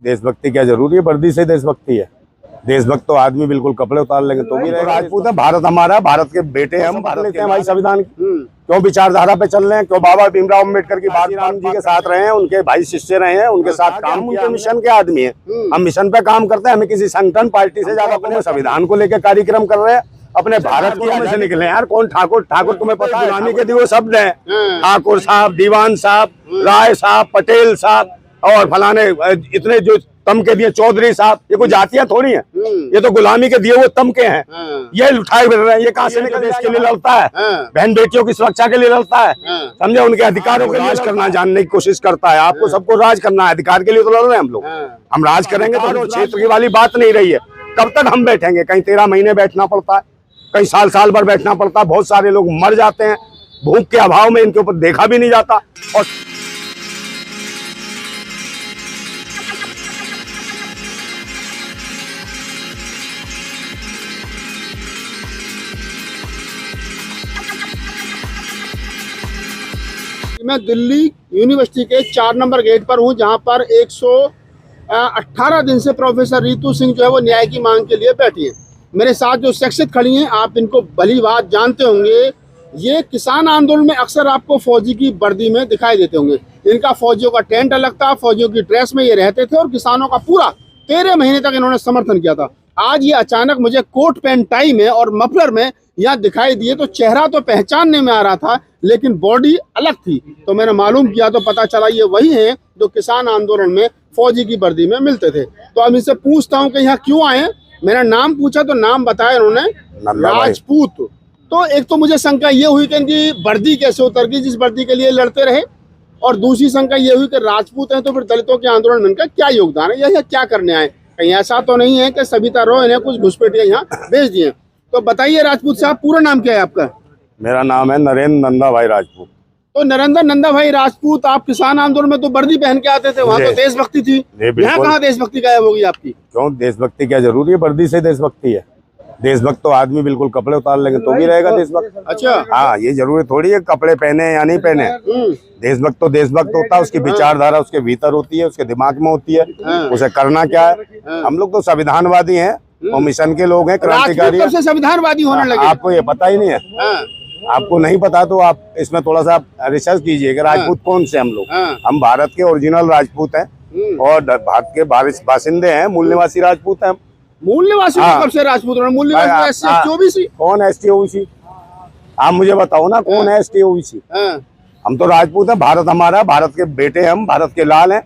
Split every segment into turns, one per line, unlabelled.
देशभक्ति क्या जरूरी है? वर्दी से देशभक्ति है। देशभक्त तो आदमी बिल्कुल कपड़े उतार लेंगे तो भी रहेगा। राजपूत है, भारत हमारा, भारत के बेटे हम, भारत लेते हैं भाई संविधान की। क्यों विचारधारा पे चल रहे हैं? क्यों बाबा भीमराव अम्बेडकर की बात राम जी के साथ रहे हैं, उनके भाई शिष्य रहे हैं, उनके साथ काम, उनके मिशन के आदमी है। हम मिशन पे काम करते हैं, हमें किसी संगठन पार्टी से ज्यादा। अपने संविधान को लेकर कार्यक्रम कर रहे हैं, अपने भारत की में से निकले यार। कौन ठाकुर? ठाकुर तुम्हें पता है गुलामी के दिए वो शब्द है, ठाकुर साहब, दीवान साहब, राय साहब, पटेल साहब और फलाने इतने जो तमके दिए, चौधरी साहब, ये कोई जातियां थोड़ी हैं, ये तो गुलामी के दिए वो तमके हैं। ये उठाए फिर रहे हैं। ये कहां से निकल देश के लिए लड़ता है, बहन बेटियों की सुरक्षा के लिए लड़ता है, समझे? उनके अधिकारों को राज करना जानने की कोशिश करता है। आपको सबको राज करना है, अधिकार के लिए तो लड़ रहे हैं हम लोग। हम राज करेंगे तो क्षेत्र की वाली बात नहीं रही है। कब तक हम बैठेंगे? कहीं 13 महीने बैठना पड़ता है, कहीं साल साल भर बैठना पड़ता है। बहुत सारे लोग मर जाते हैं भूख के अभाव में, इनके ऊपर देखा भी नहीं जाता। और
मैं दिल्ली यूनिवर्सिटी के 4 नंबर गेट पर हूं, जहां पर 118 दिन से प्रोफेसर रितु सिंह जो है वो न्याय की मांग के लिए बैठी हैं। मेरे साथ जो शख्सियत खड़ी हैं, आप इनको भली बात जानते होंगे। ये किसान आंदोलन में अक्सर आपको फौजी की वर्दी में दिखाई देते होंगे। इनका फौजियों का टेंट अलग था, फौजियों की ड्रेस में ये रहते थे और किसानों का पूरा 13 महीने तक इन्होंने समर्थन किया था। आज ये अचानक मुझे कोट पैंट टाई में और मफलर में यहाँ दिखाई दिए तो चेहरा तो पहचानने में आ रहा था, लेकिन बॉडी अलग थी। तो मैंने मालूम किया तो पता चला ये वही हैं जो किसान आंदोलन में फौजी की वर्दी में मिलते थे। तो अब इनसे पूछता हूँ कि यहाँ क्यों आए। मेरा नाम पूछा तो नाम बताया इन्होंने, राजपूत। तो एक तो मुझे शंका ये हुई कि इनकी वर्दी कैसे उतर गई जिस वर्दी के लिए लड़ते रहे, और दूसरी शंका ये हुई कि राजपूत हैं तो फिर दलितों के आंदोलन में इनका क्या योगदान है, या क्या करने आए? कहीं ऐसा तो नहीं है कि सविता रॉय ने कुछ घुसपैठियां यहाँ भेज दिए? तो बताइए राजपूत साहब, पूरा नाम क्या है आपका?
मेरा नाम है नरेंद्र नंदा भाई राजपूत।
तो नरेंद्र नंदा भाई राजपूत, आप किसान आंदोलन में तो वर्दी पहन के आते थे, वहाँ तो देशभक्ति थी, यहाँ कहाँ देशभक्ति गायब होगी आपकी?
क्यों देशभक्ति क्या जरूरी है? वर्दी से देशभक्ति है। देशभक्त तो आदमी बिल्कुल कपड़े उतार लेंगे तो भी रहेगा देशभक्त।
अच्छा,
हाँ, ये जरूरी थोड़ी है कपड़े पहने या नहीं पहने। देशभक्त तो देशभक्त होता है, उसकी विचारधारा उसके भीतर होती है, उसके दिमाग में होती है, उसे करना क्या है। हम लोग तो संविधानवादी हैं और मिशन के लोग हैं, क्रांतिकारी।
कब से संविधानवादी होने लगे?
आपको ये पता ही नहीं है? आपको नहीं पता तो आप इसमें थोड़ा सा रिसर्च कीजिए कि राजपूत कौन से हम लोग। हम भारत के ओरिजिनल राजपूत हैं और भारत के बासिंदे हैं, मूल निवासी राजपूत हैं।
मूल निवासी कब से राजपूत? मूल निवासी ओबीसी?
कौन है एसटी ओबीसी? आप मुझे बताओ ना, कौन है एसटी ओबीसी? हम तो राजपूत हैं, भारत हमारा, भारत के बेटे हम, भारत के लाल हैं।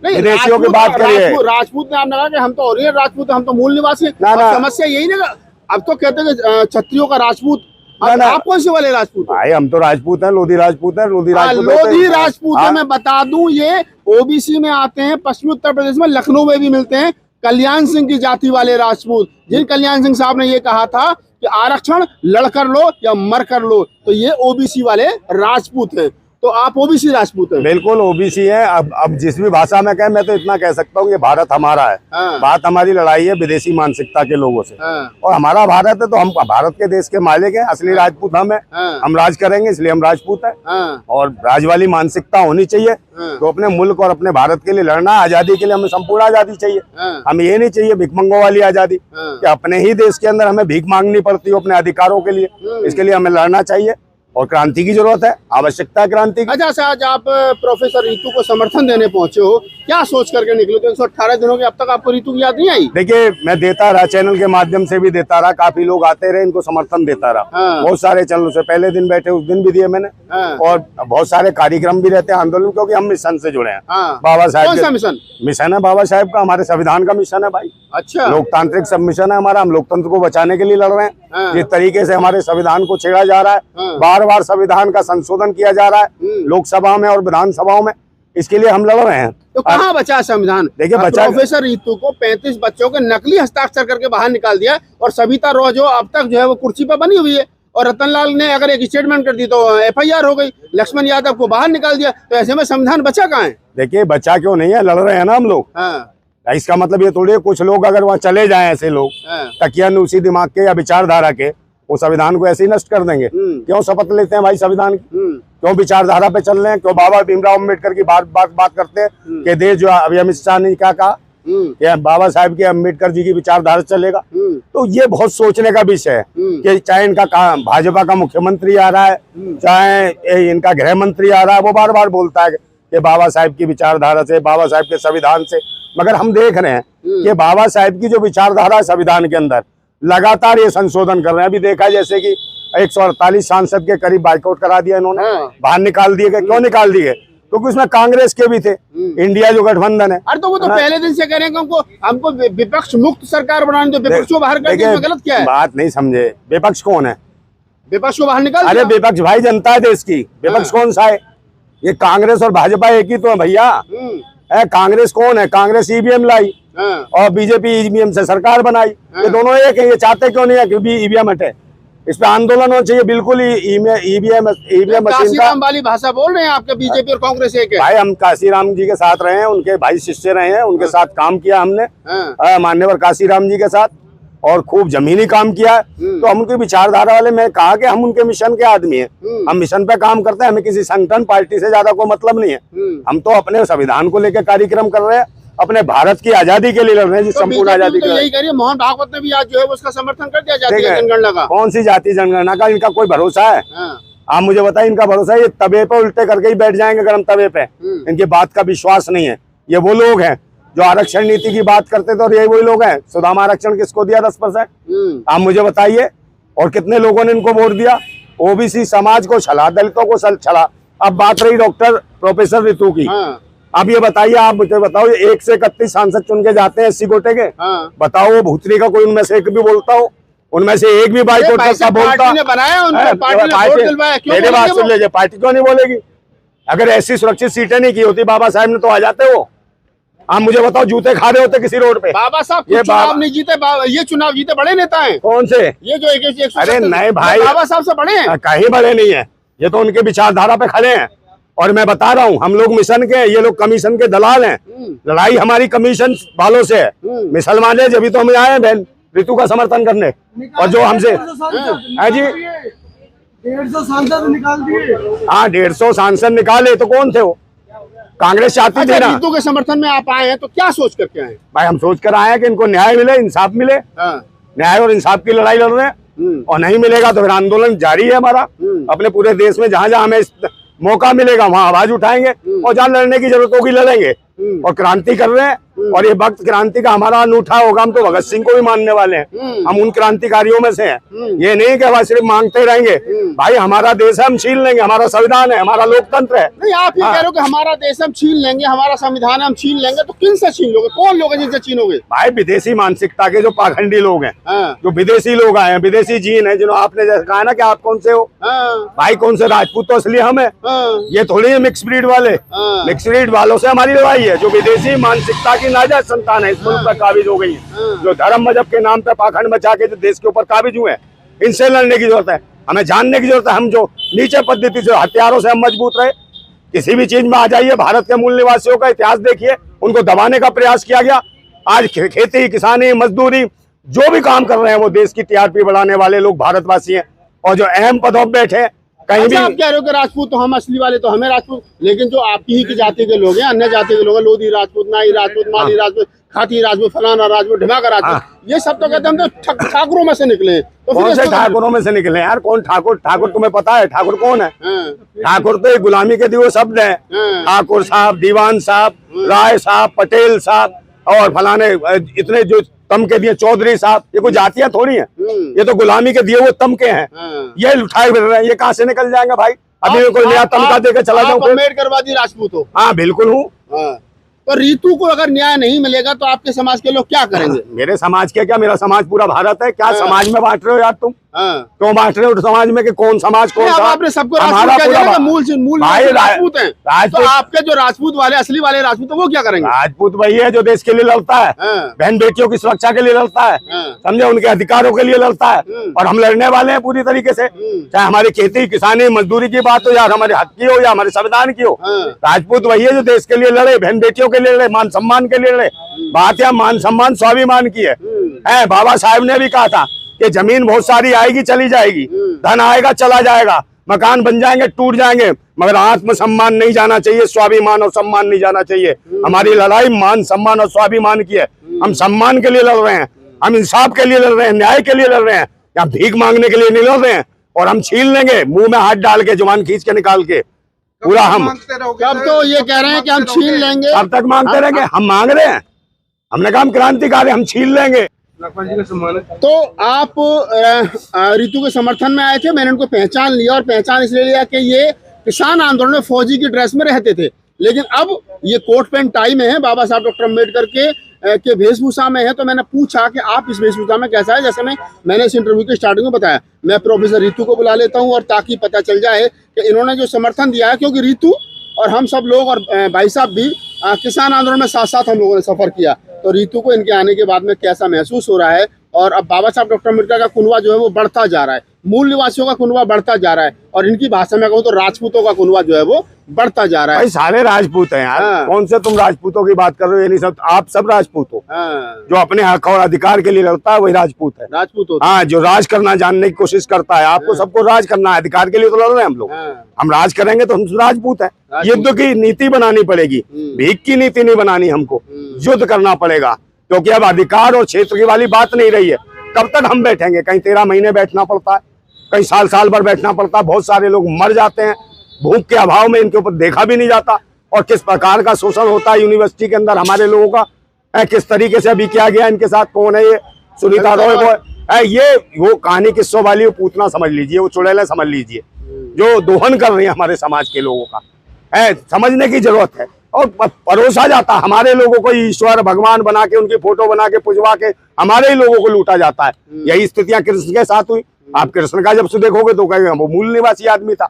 विदेशियों की बात करिए।
राजपूत ने आपने कहा कि हम तो ओरिजिनल राजपूत हैं, हम तो मूल निवासी। समस्या यही ना, अब तो कहते हैं क्षत्रियों का राजपूत। आप कौन से वाले राजपूत?
भाई हम तो राजपूत हैं, लोधी राजपूत हैं। लोधी
राजपूत है। मैं बता दूं, ये ओबीसी में आते हैं, पश्चिमी उत्तर प्रदेश में लखनऊ में भी मिलते हैं। कल्याण सिंह की जाति वाले राजपूत, जिन कल्याण सिंह साहब ने ये कहा था कि आरक्षण लड़ कर लो या मर कर लो, तो ये ओबीसी वाले राजपूत हैं। तो आप ओबीसी राजपूत हैं?
बिल्कुल ओबीसी हैं। अब जिस भी भाषा में कहें, मैं तो इतना कह सकता हूँ कि भारत हमारा है। बात हमारी लड़ाई है विदेशी मानसिकता के लोगों से, और हमारा भारत है तो हम भारत के देश के मालिक हैं। असली राजपूत हम हैं, हम राज करेंगे इसलिए हम राजपूत हैं। और राज वाली मानसिकता होनी चाहिए। तो अपने मुल्क और अपने भारत के लिए लड़ना, आजादी के लिए हमें संपूर्ण आजादी चाहिए। हमें ये नहीं चाहिए भिकमंगों वाली आजादी कि अपने ही देश के अंदर हमें भीख मांगनी पड़ती हो अपने अधिकारों के लिए। इसके लिए हमें लड़ना चाहिए और क्रांति की जरूरत है, आवश्यकता है क्रांति की।
अच्छा, आज आप प्रोफेसर रितु को समर्थन देने पहुंचे हो, क्या सोच करके निकले? तो 118 दिनों के अब तक आपको रितु की याद नहीं आई?
देखिए, मैं देता रहा, चैनल के माध्यम से भी देता रहा, काफी लोग आते रहे, इनको समर्थन देता रहा। बहुत सारे चैनलों से पहले दिन बैठे, उस दिन भी दिए मैंने। और बहुत सारे कार्यक्रम भी रहते हैं आंदोलन, क्योंकि हम मिशन से जुड़े हैं। बाबा साहब,
कौन सा मिशन?
मिशन है बाबा साहब का, हमारे संविधान का मिशन है भाई।
अच्छा,
लोकतांत्रिक सब मिशन है हमारा। हम लोकतंत्र को बचाने के लिए लड़ रहे हैं। जिस तरीके से हमारे संविधान को छेड़ा जा रहा है, बार बार संविधान का संशोधन किया जा रहा है लोकसभा में और विधानसभाओं में, इसके लिए हम लड़ रहे हैं।
तो कहाँ बचा संविधान? देखिए, प्रोफेसर रितु को 35 बच्चों के नकली हस्ताक्षर करके बाहर निकाल दिया, और सविता रॉय जो अब तक जो है वो कुर्सी पर बनी हुई है, और रतनलाल ने अगर एक स्टेटमेंट कर दी तो FIR हो गई। लक्ष्मण यादव को बाहर निकाल दिया। तो ऐसे में संविधान बचा कहाँ है?
देखिए, बचा क्यों नहीं है, लड़ रहे हैं ना हम लोग। इसका मतलब ये थोड़ी है कुछ लोग अगर वहाँ चले जाएं, ऐसे लोग तकियानुसी दिमाग के या विचारधारा के, वो संविधान को ऐसे ही नष्ट कर देंगे। क्यों शपथ लेते हैं भाई संविधान की? क्यों विचारधारा पे चल रहे हैं? क्यों बाबा भीमराव अम्बेडकर की बात करते हैं कि देश जो अभी अमित शाह ने क्या कहा कि बाबा साहब के अम्बेडकर जी की विचारधारा चलेगा। तो ये बहुत सोचने का विषय है कि चाहे इनका भाजपा का मुख्यमंत्री आ रहा है, चाहे इनका गृह मंत्री आ रहा है, वो बार बार बोलता है कि बाबा साहब की विचारधारा से, बाबा साहब के संविधान से, मगर हम देख रहे हैं कि बाबा साहब की जो विचारधारा है संविधान के अंदर लगातार ये संशोधन कर रहे हैं। अभी देखा जैसे कि 148 सांसद के करीब बाइकआउट करा दिया इन्होंने, बाहर निकाल दिए गए। क्यों निकाल दिए? क्योंकि उसमें कांग्रेस के भी थे, इंडिया जो गठबंधन है।
अरे तो वो तो पहले दिन से कह रहे हैं कि हमको विपक्ष मुक्त सरकार बनाने दो, विपक्ष को बाहर कर दिया, गलत क्या है?
बात नहीं समझे, विपक्ष कौन है?
विपक्ष को बाहर निकाल।
अरे विपक्ष भाई जनता है देश की, विपक्ष कौन सा है? ये कांग्रेस और भाजपा एक ही तो है भैया। कांग्रेस कौन है? कांग्रेस ईवीएम लाई और बीजेपी ईवीएम से सरकार बनाई। ये दोनों एक है। ये चाहते क्यों नहीं है कि ईवीएम हटे? इस पे आंदोलन होना चाहिए। बिल्कुल ही ईवीएम मशीन का
वाली भाषा बोल रहे हैं आपके, बीजेपी और कांग्रेस एक है।
भाई हम काशीराम जी के साथ रहे हैं, उनके भाई शिष्य रहे हैं, उनके साथ काम किया हमने, मान्यवर काशीराम जी के साथ, और खूब जमीनी काम किया है। तो हम उनकी विचारधारा वाले, मैं कहा कि हम उनके मिशन के आदमी हैं, हम मिशन पे काम करते हैं, हमें किसी संगठन पार्टी से ज्यादा कोई मतलब नहीं है। हम तो अपने संविधान को लेकर कार्यक्रम कर रहे हैं, अपने भारत की आजादी के लिए लड़ रहे हैं, जिस संपूर्ण आजादी के लिए।
यही करिए, मोहन भागवत ने भी आज जो है उसका समर्थन कर दिया जातीय जनगणना का।
कौन सी जातीय जनगणना का इनका कोई भरोसा है? आप मुझे बताइए, इनका भरोसा है? ये तवे पे उल्टे करके ही बैठ जाएंगे गर्म तवे पे। इनकी बात का विश्वास नहीं है। ये वो लोग हैं जो आरक्षण नीति की बात करते थे, और ये वही लोग हैं। सुदामा आरक्षण किसको दिया? 10%। आप मुझे बताइए, और कितने लोगों ने इनको वोट दिया? ओबीसी समाज को छला, दलितों को छला। अब बात रही डॉक्टर प्रोफेसर रितु की। अब ये बताइए, आप मुझे बताओ, 1 से 31 सांसद चुन के जाते हैं 80 कोटे के। बताओ वो भूतनी का कोई उनमें से एक भी बोलता हो? उनमें से एक भी बाइकआउट करता बोलता? मेरी बात सुन लीजिए, पार्टी क्यों नहीं बोलेगी? अगर ऐसी सुरक्षित सीटें नहीं की होती बाबा साहब ने, तो आ जाते वो। आप मुझे बताओ, जूते खा रहे होते किसी रोड पे?
बाबा साहब ये चुनाव नहीं जीते, ये चुनाव जीते बड़े नेता हैं।
कौन से?
ये जो एक
अरे नहीं भाई,
बाबा साहब से बड़े हैं।
कहीं बड़े नहीं है, ये तो उनके विचारधारा पे खड़े हैं। और मैं बता रहा हूँ, हम लोग मिशन के, ये लोग कमीशन के दलाल हैं। लड़ाई हमारी कमीशन वालों से है। मुसलमान है, जब तो हम आए हैं बहन ऋतु का समर्थन करने। और जो हमसे है जी
150 सांसद निकाल दिए।
हाँ, 150 सांसद निकाले तो कौन थे वो? कांग्रेस चाहती थी ना।
ऋतु के समर्थन में आप आए हैं, तो क्या सोच करके आए?
भाई हम सोच कर आए हैं कि इनको न्याय मिले, इंसाफ मिले। न्याय और इंसाफ की लड़ाई लड़ रहे हैं, और नहीं मिलेगा तो फिर आंदोलन जारी है हमारा। अपने पूरे देश में जहां जहां हमें मौका मिलेगा वहां आवाज उठाएंगे, और जहां लड़ने की जरूरत होगी लड़ेंगे। और क्रांति कर रहे हैं, और ये वक्त क्रांति का हमारा अनूठा होगा। हम तो भगत सिंह को भी मानने वाले हैं, हम उन क्रांतिकारियों में से हैं। ये नहीं कि हम सिर्फ मांगते रहेंगे। भाई हमारा देश है, हम छीन लेंगे, हमारा संविधान है, हमारा लोकतंत्र है।
नहीं, आप ये कह रहे हो कि हमारा देश हम छीन लेंगे, हमारा संविधान है हम छीन लेंगे, तो किन से छीन लोगे? कौन लोग हैं जिनसे छीनोगे?
भाई विदेशी मानसिकता के जो पाखंडी लोग हैं, जो विदेशी लोग आए हैं, विदेशी जीन है, जिन्होंने आपने जैसे कहा ना कि आप कौन से हो। भाई कौन से राजपूत तो असली हम है, ये थोड़ी है मिक्स ब्रीड वाले। मिक्स ब्रीड वालों से हमारी लड़ाई है, जो विदेशी मानसिकता की नाजायज संतान है, इस मुल्क पर काबिज हो गई है, जो धर्म मजहब के नाम पे पाखंड मचा के जो देश के ऊपर काबिज हुए हैं। इनसे लड़ने की जरूरत है, हमें जानने की जरूरत है। हम जो नीचे पद्धति से हथियारों से हम मजबूत रहे, किसी भी चीज में आ जाइए। भारत के मूल निवासियों का इतिहास देखिए, उनको दबाने का प्रयास किया गया। आज खेती, किसानी, मजदूरी, जो भी काम कर रहे हैं वो देश की टीआरपी बढ़ाने वाले लोग भारतवासी हैं। और जो अहम पदों पर बैठे कहीं भी,
आप कह रहे हो कि राजपूत तो हम असली वाले, तो हमें राजपूत, लेकिन जो आपकी ही की जाति के लोग हैं, अन्य जाति के लोग हैं, लोधी राजपूत, नाई राजपूत, माली राजपूत, खाती राजपूत, फलाना राजपूत, ढिमाका राजपूत, ये सब तो कहते हैं हम तो ठाकुरों में से निकले हैं। तो
कौन से ठाकुरों में से निकले यार? कौन ठाकुर? ठाकुर तुम्हें पता है ठाकुर कौन है? ठाकुर तो एक गुलामी के दिए शब्द है। ठाकुर साहब, दीवान साहब, राय साहब, पटेल साहब, और फलाने इतने जो तमके दिए, चौधरी साहब, ये कोई जातियां थोड़ी हैं, ये तो गुलामी के दिए हुए तमके हैं। ये उठाए फिर रहे हैं, ये कहाँ से निकल जाएंगे भाई? अभी कोई नया तमका देकर चला जाऊं?
अम्बेडकरवादी राजपूत हो?
हाँ बिल्कुल हूँ।
तो ऋतु को अगर न्याय नहीं मिलेगा तो आपके समाज के लोग क्या करेंगे?
मेरे समाज के क्या, मेरा समाज पूरा भारत है। क्या समाज में बांट रहे हो यार तुम? क्यों बांट रहे हो समाज में कि कौन समाज कौन सा?
आपने सबको मूल राजपूत हैं। तो आपके जो राजपूत वाले, असली वाले राजपूत, वो क्या करेंगे?
राजपूत वही है जो देश के लिए लड़ता है, बहन बेटियों की सुरक्षा के लिए लड़ता है, समझे, उनके अधिकारों के लिए लड़ता है। और हम लड़ने वाले हैं पूरी तरीके से, चाहे हमारी खेती, किसानी, मजदूरी की बात हो, या हमारे हक की हो, या हमारे संविधान की हो। राजपूत वही है जो देश के लिए लड़े, बहन बेटियों के लिए लड़े, मान सम्मान के लिए लड़े। बात या मान सम्मान स्वाभिमान की है। बाबा साहब ने भी कहा था कि जमीन बहुत सारी आएगी चली जाएगी, धन आएगा चला जाएगा, मकान बन जाएंगे, टूट जाएंगे, मगर आत्मसम्मान नहीं जाना चाहिए, स्वाभिमान और सम्मान नहीं जाना चाहिए। हमारी लड़ाई मान सम्मान और स्वाभिमान की है। हम सम्मान के लिए लड़ रहे हैं, हम इंसाफ के लिए लड़ रहे हैं, न्याय के लिए लड़ रहे हैं, या भीख मांगने के लिए नहीं लड़ रहे हैं। और हम छीन लेंगे, मुंह में हाथ डाल के, जुबान खींच के निकाल के पूरा। हम
कब तो ये कह रहे हैं कि हम छीन लेंगे,
अब तक मांगते रहेंगे। हम मांग रहे हैं, हमने कहा हम क्रांतिकारी, हम छीन लेंगे।
तो आप रितु के समर्थन में आए थे। मैंने उनको पहचान लिया, और पहचान इसलिए लिया कि ये किसान आंदोलन में फौजी की ड्रेस में रहते थे, लेकिन अब ये कोट पैंट टाई में है, बाबा साहब डॉक्टर अम्बेडकर के वेशभूषा में है। तो मैंने पूछा कि आप इस वेशभूषा में कैसा है। जैसे मैंने इस इंटरव्यू के स्टार्टिंग में बताया, मैं प्रोफेसर रितु को बुला लेता हूँ, और ताकि पता चल जाए कि इन्होंने जो समर्थन दिया है, क्योंकि रितु और हम सब लोग और भाई साहब भी किसान आंदोलन में साथ साथ हम लोगों ने सफर किया। तो रितु को इनके आने के बाद में कैसा महसूस हो रहा है, और अब बाबा साहब डॉक्टर अम्बेडकर का कुनबा जो है वो बढ़ता जा रहा है, मूल निवासियों का कुनबा बढ़ता जा रहा है, और इनकी भाषा में कहूँ तो राजपूतों का कुनबा जो है वो बढ़ता जा रहा है।
भाई सारे राजपूत हैं यार।
हाँ।
कौन से तुम राजपूतों की बात कर रहे हो? ये नहीं, सब आप सब राजपूत हो।
हाँ।
जो अपने हक और अधिकार के लिए लड़ता है वही राजपूत है।
राजपूत होते
हाँ, जो राज करना जानने की कोशिश करता है, आपको सबको राज करना है, अधिकार के लिए तो लड़ रहे हैं हम लोग।
हाँ।
हम राज करेंगे तो हम राजपूत हैं।
राजपूत।
युद्ध की नीति बनानी पड़ेगी, भीख की नीति नहीं बनानी हमको, युद्ध करना पड़ेगा। क्योंकि अब अधिकार और क्षेत्र की वाली बात नहीं रही है। कब तक हम बैठेंगे? कहीं 13 महीने बैठना पड़ता है, कहीं साल भर बैठना पड़ता है। बहुत सारे लोग मर जाते हैं भूख के अभाव में, इनके ऊपर देखा भी नहीं जाता। और किस प्रकार का शोषण होता है यूनिवर्सिटी के अंदर हमारे लोगों का, किस तरीके से अभी किया गया इनके साथ। कौन है ये? सुनीता रॉय को ये वो कहानी किस्सों वाली, वो पूतना समझ लीजिए, वो चुड़ैलें समझ लीजिए, जो दोहन कर रही है हमारे समाज के लोगों का। समझने की जरूरत है। और परोसा जाता हमारे लोगों को ईश्वर भगवान बना के, उनकी फोटो बना के पुजवा के हमारे ही लोगों को लूटा जाता है। यही स्थितियां कृष्ण के साथ हुई। आप कृष्ण का जब देखोगे तो कहेंगे वो मूल निवासी आदमी था।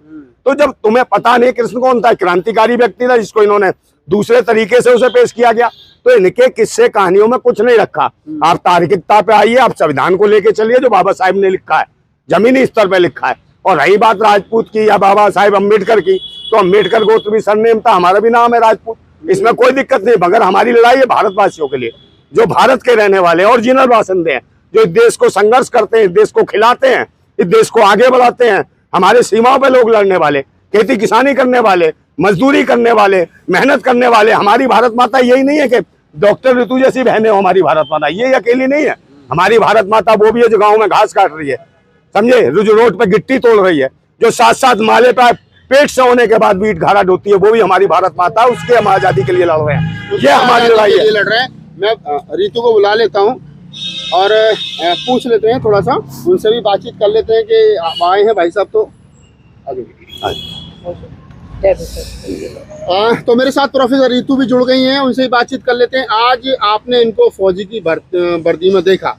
तो जब तुम्हें पता नहीं कृष्ण कौन था, क्रांतिकारी व्यक्ति था जिसको इन्होंने दूसरे तरीके से उसे पेश किया गया। तो इनके किस्से कहानियों में कुछ नहीं रखा। आप तार्किकता पे आइए, आप संविधान को लेके चलिए जो बाबा साहब ने लिखा है, जमीनी स्तर पे लिखा है। और रही बात राजपूत की या बाबा साहब अम्बेडकर की, तो अम्बेडकर गोत्र भी सरनेम था, हमारा भी नाम है राजपूत, इसमें कोई दिक्कत नहीं। मगर हमारी लड़ाई है भारतवासियों के लिए, जो भारत के रहने वाले ओरिजिनल बासिंदे हैं, जो इस देश को संघर्ष करते हैं, इस देश को खिलाते हैं, इस देश को आगे बढ़ाते हैं। हमारे सीमाओं पे लोग लड़ने वाले, खेती किसानी करने वाले, मजदूरी करने वाले, मेहनत करने वाले। हमारी भारत माता यही नहीं है कि डॉक्टर ऋतु जैसी बहनें हो हमारी भारत माता, ये अकेली नहीं है। हमारी भारत माता वो भी है जो गाँव में घास काट रही है, समझे, जो रोड पे गिट्टी तोड़ रही है, जो साथ माले पे पेट से होने के बाद भी ईट घारा ढोती है, वो भी हमारी भारत माता। उसके हम आजादी के लिए लड़ रहे हैं, ये हमारी लड़ाई है।
लड़ रहे हैं। मैं रितु को बुला लेता हूँ और पूछ लेते हैं, थोड़ा सा उनसे भी बातचीत कर लेते हैं कि आप आए हैं भाई साहब। तो तो मेरे साथ प्रोफेसर रितु भी जुड़ गई हैं, उनसे भी बातचीत कर लेते हैं। आज आपने इनको फौजी की वर्दी में देखा,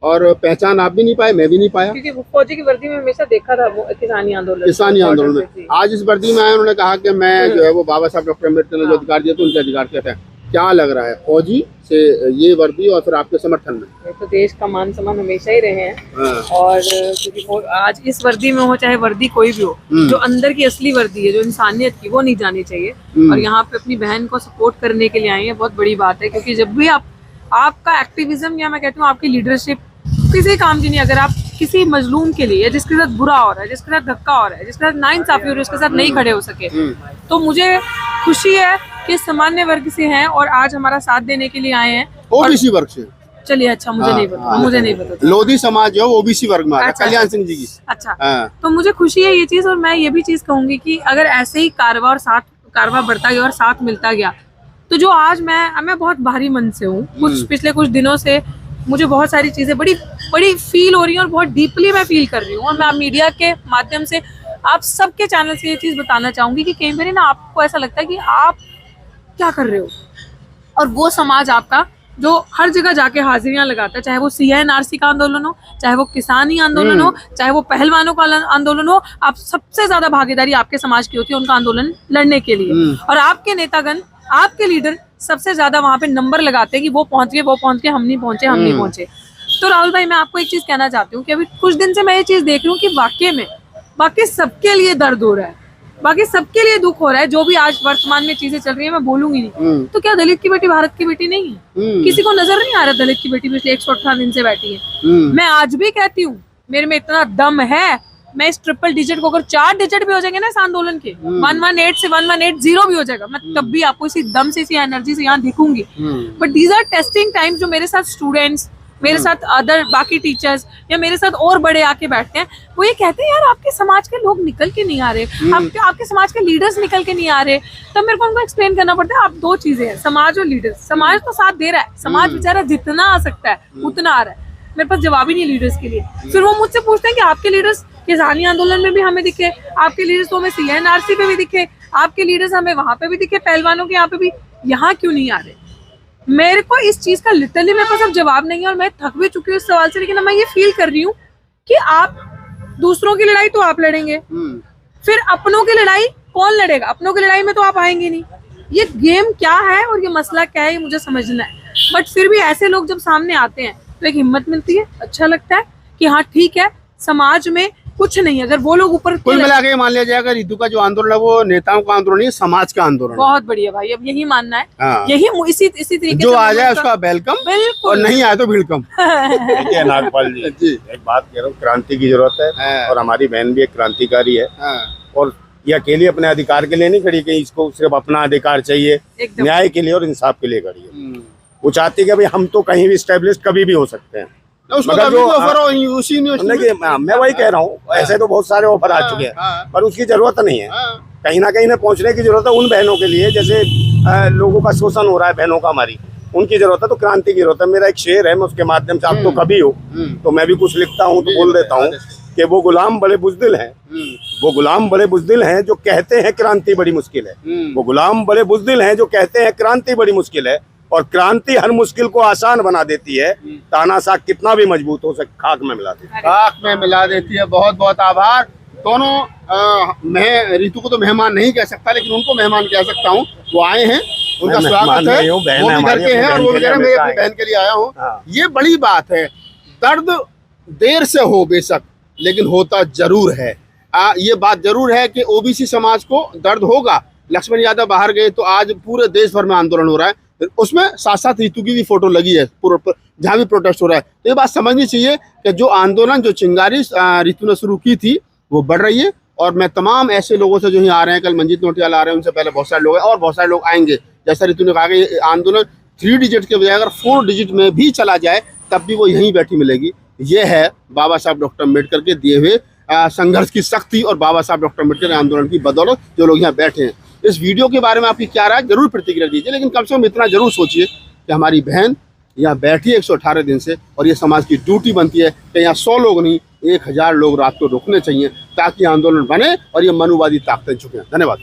और पहचान आप भी नहीं पाए, मैं भी नहीं पाया,
क्योंकि फौजी की वर्दी में हमेशा देखा था वो किसानी आंदोलन
में। आज इस वर्दी में आए, उन्होंने कहा कि मैं जो है वो बाबा साहब डॉक्टर अम्बेडकर ने जो अधिकार दिए तो उनके अधिकार कहते हैं। क्या लग रहा है फौजी से ये वर्दी और फिर आपके समर्थन में?
तो देश का मान सम्मान हमेशा ही रहे हैं। और क्योंकि आज इस वर्दी में हो, चाहे वर्दी कोई भी हो, जो अंदर की असली वर्दी है, जो इंसानियत की, वो नहीं जानी चाहिए। और यहाँ पे अपनी बहन को सपोर्ट करने के लिए आए हैं, बहुत बड़ी बात है। क्योंकि जब भी आपका एक्टिविज्म, या मैं कहती हूँ आपकी लीडरशिप किसी काम की नहीं, अगर आप किसी मजलूम के लिए, जिसके साथ बुरा हो रहा है, जिसके साथ धक्का हो रहा है, जिसके साथ नाइंसाफी हो रही है, उसके साथ नहीं खड़े हो सके, तो मुझे खुशी है कि सामान्य वर्ग से हैं और आज हमारा साथ देने के लिए आए हैं।
ओबीसी वर्ग से।
चलिए, अच्छा, मुझे नहीं पता
लोधी समाज जो ओबीसी वर्ग में आता है,
अच्छा,
कल्याण सिंह जी की।
अच्छा, तो मुझे खुशी है ये चीज। और मैं ये भी चीज कहूंगी कि अगर ऐसे ही कारवा बढ़ता गया और साथ मिलता गया, तो जो आज मैं बहुत भारी मन से हूँ। पिछले कुछ दिनों से मुझे बहुत सारी चीजें बड़ी फील हो रही हैं, और बहुत डीपली मैं फील कर रही हूँ। और मैं मीडिया के माध्यम से आप सबके चैनल से ये चीज बताना चाहूंगी कि कई बार ना आपको ऐसा लगता है कि आप क्या कर रहे हो, और वो समाज आपका जो हर जगह जाके हाजिरियां लगाता है, चाहे वो CNRC का आंदोलन हो, चाहे वो किसानी आंदोलन हो, चाहे वो पहलवानों का आंदोलन हो, आप सबसे ज्यादा भागीदारी आपके समाज की होती है उनका आंदोलन लड़ने के लिए। और आपके नेतागण, आपके लीडर सबसे ज्यादा वहां पे नंबर लगाते हैं कि वो पहुंच गए, हम नहीं पहुंचे। तो राहुल भाई, मैं आपको एक चीज कहना चाहती हूँ कि अभी कुछ दिन से मैं ये चीज देख रही हूँ कि बाकी सबके लिए दर्द हो रहा है, बाकी सबके लिए दुख हो रहा है। जो भी आज वर्तमान में चीजें चल रही है, मैं बोलूंगी नहीं। तो क्या दलित की बेटी भारत की बेटी नहीं है? किसी को नजर नहीं आ रहा दलित की बेटी पिछले 118 दिन से बैठी है? मैं आज भी कहती हूँ, मेरे में इतना दम है, मैं इस ट्रिपल डिजिट को, अगर 4 डिजिट भी हो जाएंगे ना इस आंदोलन के, 118 से 1180 भी हो जाएगा, मैं तब भी आपको इसी दम से, इसी एनर्जी से यहाँ दिखूंगी। But these are testing times. जो मेरे साथ स्टूडेंट्स, मेरे साथ अदर बाकी टीचर्स या मेरे साथ और बड़े आके बैठते हैं, वो ये कहते हैं यार आपके समाज के लोग निकल के नहीं आ रहे, आपके समाज के लीडर्स निकल के नहीं आ रहे। तब मेरे को उनको एक्सप्लेन करना पड़ता है, आप 2 चीजें हैं, समाज और लीडर्स। समाज तो साथ दे रहा है, समाज बेचारा जितना आ सकता है उतना आ रहा है, मेरे पास जवाब ही नहीं लीडर्स के लिए। फिर वो मुझसे पूछते हैं कि आपके लीडर्स किसानी आंदोलन में भी हमें दिखे, आपके लीडर्स तो हमें CNRC पे भी दिखे, आपके लीडर्स हमें वहां पे भी दिखे, पहलवानों के यहाँ पे भी, यहाँ क्यों नहीं आ रहे? मेरे को इस चीज का लिटरली मेरे पास अब जवाब नहीं है, और मैं थक भी चुकी हूँ इस सवाल से। लेकिन मैं ये फील कर रही हूँ कि आप दूसरों की लड़ाई तो आप लड़ेंगे, फिर अपनों की लड़ाई कौन लड़ेगा? अपनों की लड़ाई में तो आप आएंगे नहीं। ये गेम क्या है और ये मसला क्या है, ये मुझे समझना है। बट फिर भी ऐसे लोग जब सामने आते हैं तो एक हिम्मत मिलती है, अच्छा लगता है कि हाँ ठीक है, समाज में कुछ नहीं। अगर वो लोग ऊपर,
कुल मिला के मान लिया जाएगा रितु का जो आंदोलन है वो नेताओं का आंदोलन नहीं, समाज का आंदोलन है।
बहुत बढ़िया भाई, अब यही मानना है।
हाँ।
यही इसी तरीके
जो आ जाए उसका वेलकम,
बिल्कुल,
और नहीं आए तो भीड़कम।
देखिए नागपाल जी, एक बात कह रहा हूँ, क्रांति की जरूरत है, और हमारी बहन भी एक क्रांतिकारी है, और ये अकेली अपने अधिकार के लिए नहीं खड़ी, कि इसको सिर्फ अपना अधिकार चाहिए, न्याय के लिए और इंसाफ के लिए खड़ी है। वो चाहती है कि भाई हम तो कहीं भी स्टेब्लिश कभी भी हो सकते हैं, मगर जो
उसी
मैं वही कह रहा हूँ, ऐसे तो बहुत सारे ऑफर आ चुके हैं, पर उसकी जरूरत नहीं है। कहीं ना कहीं पहुंचने की जरूरत है उन बहनों के लिए, जैसे लोगों का शोषण हो रहा है बहनों का, हमारी उनकी जरूरत है, तो क्रांति की जरूरत है। मेरा एक शेर है, मैं उसके माध्यम से, आप तो कभी हो तो मैं भी कुछ लिखता हूँ तो बोल देता हूँ कि वो गुलाम बड़े बुज़दिल हैं, वो गुलाम बड़े बुज़दिल हैं जो कहते हैं क्रांति बड़ी मुश्किल है। वो गुलाम बड़े बुज़दिल हैं जो कहते हैं क्रांति बड़ी मुश्किल है, और क्रांति हर मुश्किल को आसान बना देती है। तानाशाह कितना भी मजबूत हो सके, खाक में मिला देती है,
खाक में मिला देती है। बहुत बहुत आभार दोनों। मैं रितु को तो मेहमान नहीं कह सकता, लेकिन उनको मेहमान कह सकता हूँ। वो आए हैं, उनका स्वागत है, वो भी घर के हैं, और वो भी मैं अपनी बहन के लिए आया हूँ। ये बड़ी बात है। दर्द देर से हो बेशक, लेकिन होता जरूर है। ये बात जरूर है कि ओबीसी समाज को दर्द होगा। लक्ष्मण यादव बाहर गए तो आज पूरे देश भर में आंदोलन हो रहा है, उसमें साथ साथ रितु की भी फोटो लगी है पूरा, जहाँ भी प्रोटेस्ट हो रहा है। तो ये बात समझनी चाहिए कि जो आंदोलन, जो चिंगारी रितु ने शुरू की थी, वो बढ़ रही है। और मैं तमाम ऐसे लोगों से जो यहाँ आ रहे हैं, कल मंजीत नोटियाल आ रहे हैं, उनसे पहले बहुत सारे लोग हैं और बहुत सारे लोग आएंगे। जैसा रितु ने कहा कि आंदोलन 3 डिजिट के बजाय अगर 4 डिजिट में भी चला जाए तब भी वो यहीं बैठी मिलेगी। ये है बाबा साहब डॉक्टर अम्बेडकर के दिए हुए संघर्ष की शक्ति और बाबा साहब डॉक्टर अम्बेडकर आंदोलन की बदौलत जो लोग यहाँ बैठे हैं। इस वीडियो के बारे में आपकी क्या राय, जरूर प्रतिक्रिया दीजिए, लेकिन कम से कम इतना जरूर सोचिए कि हमारी बहन यहाँ बैठी है 118 दिन से, और ये समाज की ड्यूटी बनती है कि यहाँ 100 लोग नहीं 1000 लोग रात को रुकने चाहिए, ताकि आंदोलन बने और ये मनुवादी ताकतें झुकें। धन्यवाद।